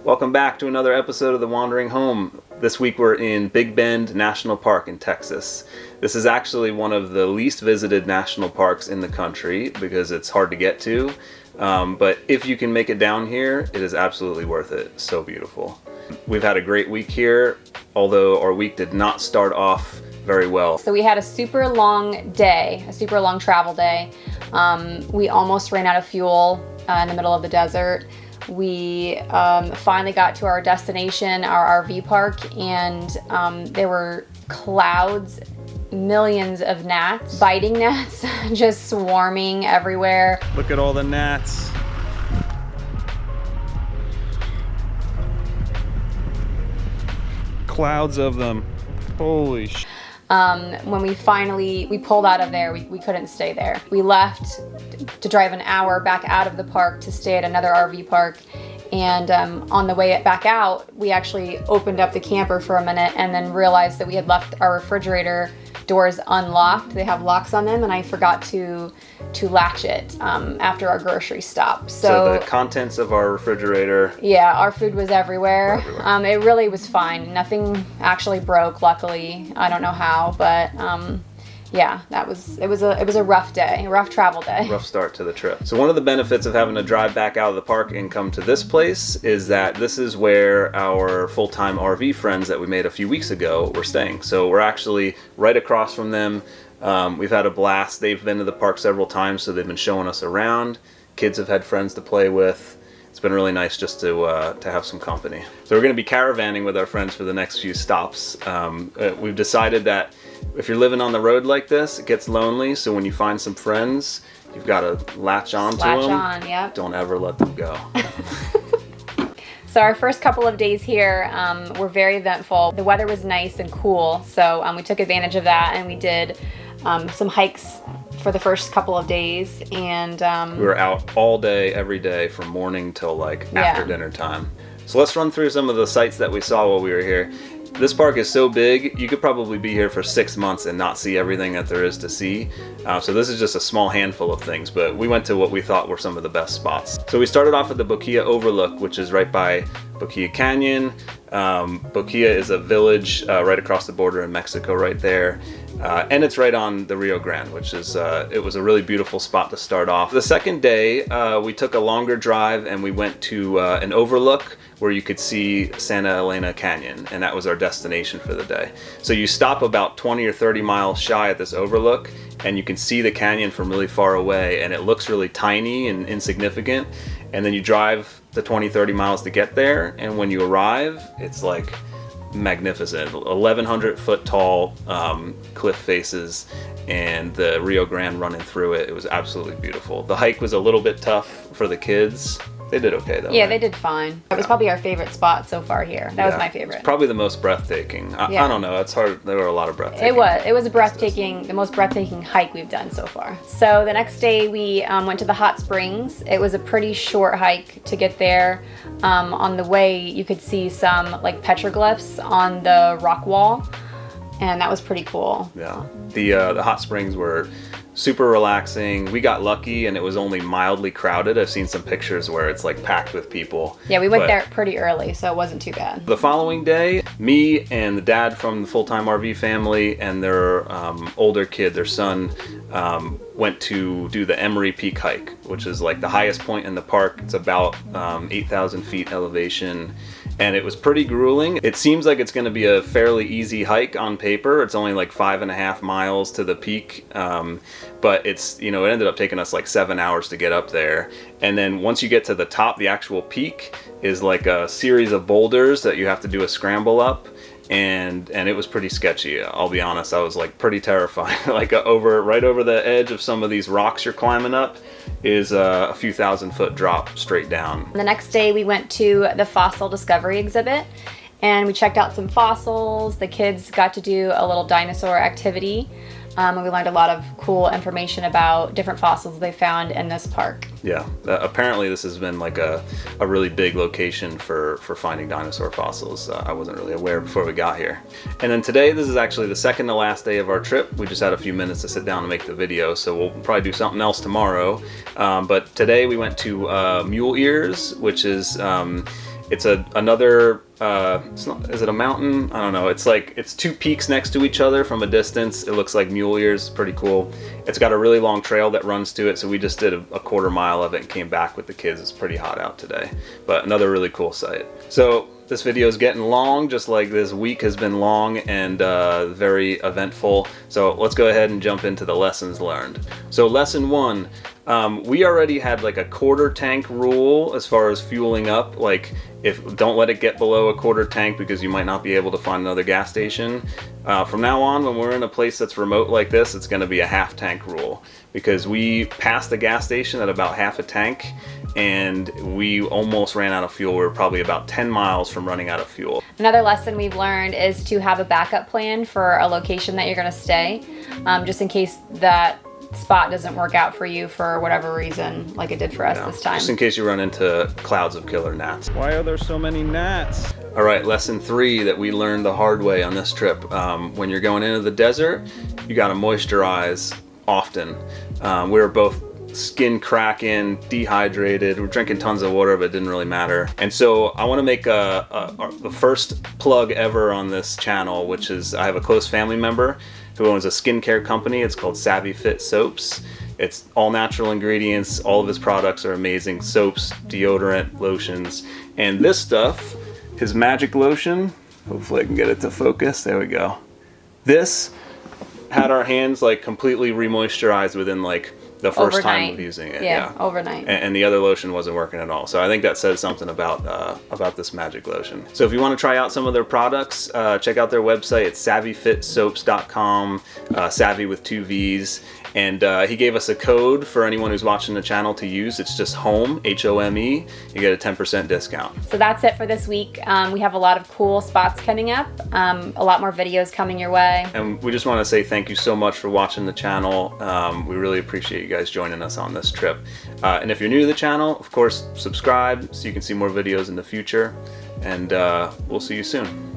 Welcome back to another episode of The Wandering Home. This week we're in Big Bend National Park in Texas. This is actually one of the least visited national parks in the country because it's hard to get to. But if you can make it down here, it is absolutely worth it. So beautiful. We've had a great week here, although our week did not start off very well. So we had a super long day, a super long travel day. We almost ran out of fuel in the middle of the desert. We finally got to our destination, our RV park, and there were clouds, millions of gnats, biting gnats, just swarming everywhere. Look at all the gnats. Clouds of them. Holy sh**. When we pulled out of there, we couldn't stay there. We left to drive an hour back out of the park to stay at another RV park. And on the way back out, we actually opened up the camper for a minute and then realized that we had left our refrigerator doors unlocked. They have locks on them, and I forgot to latch it after our grocery stop. So the contents of our refrigerator. Yeah, our food was everywhere. It really was fine. Nothing actually broke, luckily. I don't know how, but yeah, it was a rough day, a rough travel day. Rough start to the trip. So one of the benefits of having to drive back out of the park and come to this place is that this is where our full-time RV friends that we made a few weeks ago were staying. So we're actually right across from them. We've had a blast. They've been to the park several times, so they've been showing us around. Kids have had friends to play with. It's been really nice just to have some company. So we're going to be caravanning with our friends for the next few stops. We've decided that if you're living on the road like this, it gets lonely. So when you find some friends, you've got to latch on to them. Latch on, yep. Don't ever let them go. So our first couple of days here were very eventful. The weather was nice and cool, so we took advantage of that, and we did some hikes for the first couple of days, and we were out all day, every day, from morning till like after dinner time. So let's run through some of the sights that we saw while we were here. This park is so big, you could probably be here for 6 months and not see everything that there is to see. So this is just a small handful of things, but we went to what we thought were some of the best spots. So we started off at the Sotol Overlook, which is right by Boquilla Canyon. Boquilla is a village right across the border in Mexico right there. And it's right on the Rio Grande, which is, it was a really beautiful spot to start off. The second day, we took a longer drive and we went to an overlook where you could see Santa Elena Canyon, and that was our destination for the day. So you stop about 20 or 30 miles shy at this overlook, and you can see the canyon from really far away, and it looks really tiny and insignificant. And then you drive the 20, 30 miles to get there, and when you arrive, it's like magnificent. 1,100 foot tall cliff faces and the Rio Grande running through it. It was absolutely beautiful. The hike was a little bit tough for the kids. They did okay though. Yeah, right? they did fine. It was probably our favorite spot so far here. That was my favorite. Probably the most breathtaking. I don't know. It's hard. There were a lot of breathtaking. It was a breathtaking, the most breathtaking hike we've done so far. So the next day we went to the hot springs. It was a pretty short hike to get there. On the way, you could see some like petroglyphs on the rock wall, and that was pretty cool. Yeah, the hot springs were super relaxing. We got lucky and it was only mildly crowded. I've seen some pictures where it's like packed with people. Yeah, we went there pretty early, so it wasn't too bad. The following day, me and the dad from the full-time RV family and their older kid, their son, went to do the Emery Peak hike, which is like the highest point in the park. It's about 8,000 feet elevation. And it was pretty grueling. It seems like it's going to be a fairly easy hike on paper. It's only like 5.5 miles to the peak, but it's, you know, it ended up taking us like 7 hours to get up there. And then once you get to the top, the actual peak is like a series of boulders that you have to do a scramble up. And it was pretty sketchy. I'll be honest, I was like pretty terrified. Like right over the edge of some of these rocks you're climbing up is a few 1,000-foot drop straight down. The next day we went to the fossil discovery exhibit and we checked out some fossils. The kids got to do a little dinosaur activity, and we learned a lot of cool information about different fossils they found in this park. Yeah, apparently this has been like a really big location for finding dinosaur fossils. I wasn't really aware before we got here. And then today, this is actually the second to last day of our trip. We just had a few minutes to sit down and make the video, so we'll probably do something else tomorrow. But today we went to Mule Ears, which is it's another is it a mountain? I don't know. It's like, it's two peaks next to each other from a distance. It looks like Mule Ears. Pretty cool. It's got a really long trail that runs to it, so we just did a quarter mile of it and came back with the kids. It's pretty hot out today, but another really cool site. So this video is getting long, just like this week has been long and very eventful. So let's go ahead and jump into the lessons learned. So lesson 1, we already had like a quarter tank rule as far as fueling up. Like, don't let it get below a quarter tank because you might not be able to find another gas station. From now on, when we're in a place that's remote like this, it's going to be a half tank rule. because we passed the gas station at about half a tank and we almost ran out of fuel. We were probably about 10 miles from running out of fuel. Another lesson we've learned is to have a backup plan for a location that you're going to stay, just in case that spot doesn't work out for you for whatever reason, like it did for us this time. Just in case you run into clouds of killer gnats. Why are there so many gnats? All right, lesson 3 that we learned the hard way on this trip. When you're going into the desert, you got to moisturize often. We were both skin cracking, dehydrated. We're drinking tons of water, but it didn't really matter. And so I want to make the first plug ever on this channel, which is I have a close family member who owns a skincare company. It's called Savvy Fit Soaps. It's all natural ingredients. All of his products are amazing. Soaps, deodorant, lotions. And this stuff, his magic lotion, hopefully I can get it to focus. There we go. This had our hands like completely remoisturized within like the first time of using it. Yeah, overnight. And the other lotion wasn't working at all. So I think that says something about this magic lotion. So if you want to try out some of their products, check out their website. It's savvyfitsoaps.com, savvy with 2 V's. And he gave us a code for anyone who's watching the channel to use. It's just HOME, H-O-M-E. You get a 10% discount. So that's it for this week. We have a lot of cool spots coming up, a lot more videos coming your way. And we just want to say thank you so much for watching the channel. We really appreciate you guys joining us on this trip. And if you're new to the channel, of course, subscribe so you can see more videos in the future. And we'll see you soon.